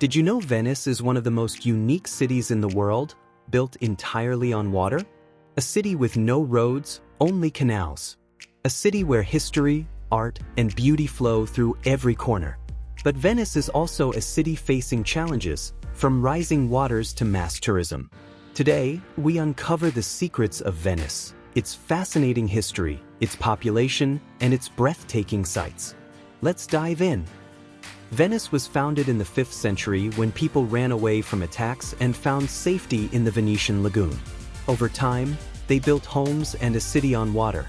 Did you know Venice is one of the most unique cities in the world, built entirely on water? A city with no roads, only canals. A city where history, art, and beauty flow through every corner. But Venice is also a city facing challenges, from rising waters to mass tourism. Today, we uncover the secrets of Venice, its fascinating history, its population, and its breathtaking sights. Let's dive in. Venice was founded in the 5th century when people ran away from attacks and found safety in the Venetian lagoon. Over time, they built homes and a city on water.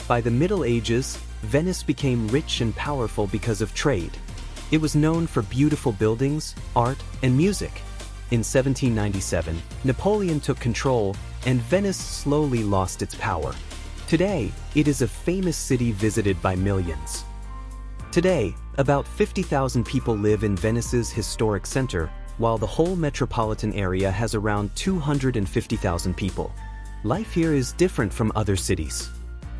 By the Middle Ages, Venice became rich and powerful because of trade. It was known for beautiful buildings, art, and music. In 1797, Napoleon took control, and Venice slowly lost its power. Today, it is a famous city visited by millions. Today, about 50,000 people live in Venice's historic center, while the whole metropolitan area has around 250,000 people. Life here is different from other cities.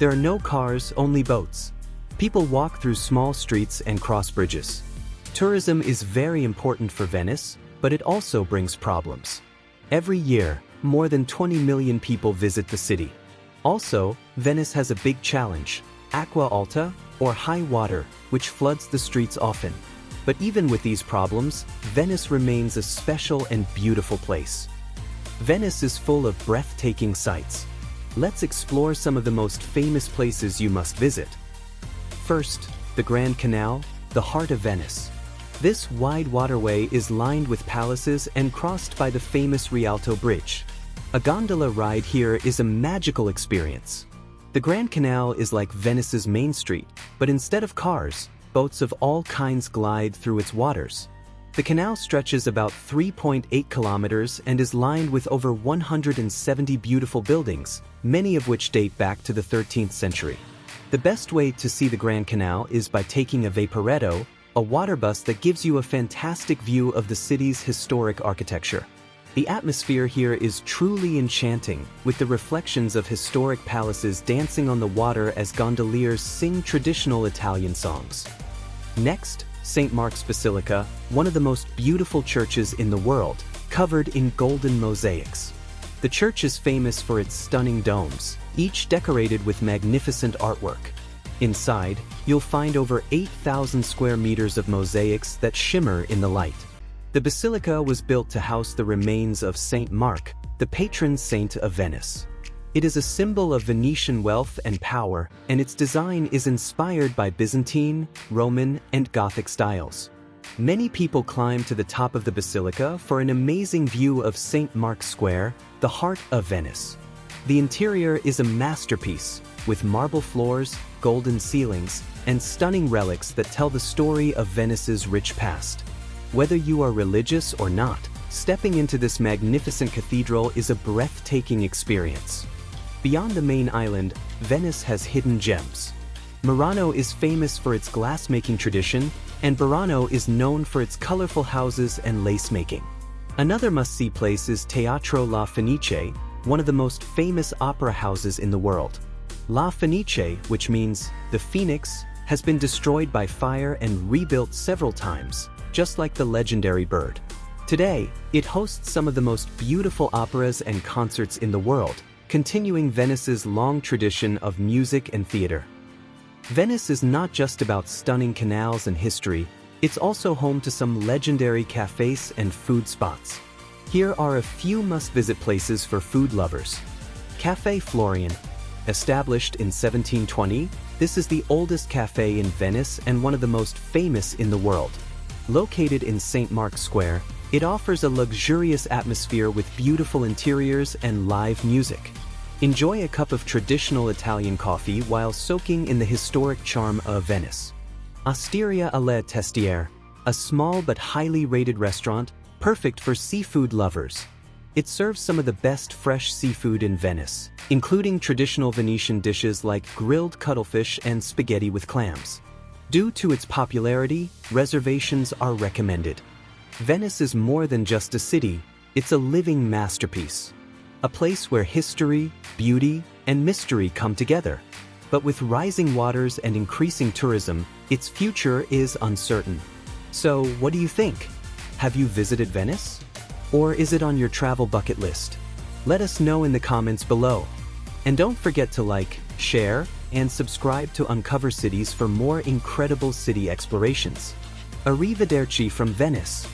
There are no cars, only boats. People walk through small streets and cross bridges. Tourism is very important for Venice, but it also brings problems. Every year, more than 20 million people visit the city. Also, Venice has a big challenge: acqua alta, or high water, which floods the streets often. But even with these problems, Venice remains a special and beautiful place. Venice is full of breathtaking sights. Let's explore some of the most famous places you must visit. First, the Grand Canal, the heart of Venice. This wide waterway is lined with palaces and crossed by the famous Rialto Bridge. A gondola ride here is a magical experience. The Grand Canal is like Venice's main street, but instead of cars, boats of all kinds glide through its waters. The canal stretches about 3.8 kilometers and is lined with over 170 beautiful buildings, many of which date back to the 13th century. The best way to see the Grand Canal is by taking a vaporetto, a water bus that gives you a fantastic view of the city's historic architecture. The atmosphere here is truly enchanting, with the reflections of historic palaces dancing on the water as gondoliers sing traditional Italian songs. Next, St. Mark's Basilica, one of the most beautiful churches in the world, covered in golden mosaics. The church is famous for its stunning domes, each decorated with magnificent artwork. Inside, you'll find over 8,000 square meters of mosaics that shimmer in the light. The basilica was built to house the remains of Saint Mark, the patron saint of Venice. It is a symbol of Venetian wealth and power, and its design is inspired by Byzantine, Roman, and Gothic styles. Many people climb to the top of the basilica for an amazing view of St. Mark's Square, the heart of Venice. The interior is a masterpiece, with marble floors, golden ceilings, and stunning relics that tell the story of Venice's rich past. Whether you are religious or not, stepping into this magnificent cathedral is a breathtaking experience. Beyond the main island, Venice has hidden gems. Murano is famous for its glass-making tradition, and Burano is known for its colorful houses and lace-making. Another must-see place is Teatro La Fenice, one of the most famous opera houses in the world. La Fenice, which means the Phoenix, has been destroyed by fire and rebuilt several times, just like the legendary bird. Today, it hosts some of the most beautiful operas and concerts in the world, continuing Venice's long tradition of music and theater. Venice is not just about stunning canals and history, it's also home to some legendary cafes and food spots. Here are a few must-visit places for food lovers. Café Florian. Established in 1720, this is the oldest cafe in Venice and one of the most famous in the world. Located in St. Mark's Square, it offers a luxurious atmosphere with beautiful interiors and live music. Enjoy a cup of traditional Italian coffee while soaking in the historic charm of Venice. Osteria alle Testiere, a small but highly rated restaurant, perfect for seafood lovers. It serves some of the best fresh seafood in Venice, including traditional Venetian dishes like grilled cuttlefish and spaghetti with clams. Due to its popularity, reservations are recommended. Venice is more than just a city, it's a living masterpiece. A place where history, beauty, and mystery come together. But with rising waters and increasing tourism, its future is uncertain. So, what do you think? Have you visited Venice? Or is it on your travel bucket list? Let us know in the comments below. And don't forget to like, share, and subscribe to Uncover Cities for more incredible city explorations. Arrivederci from Venice.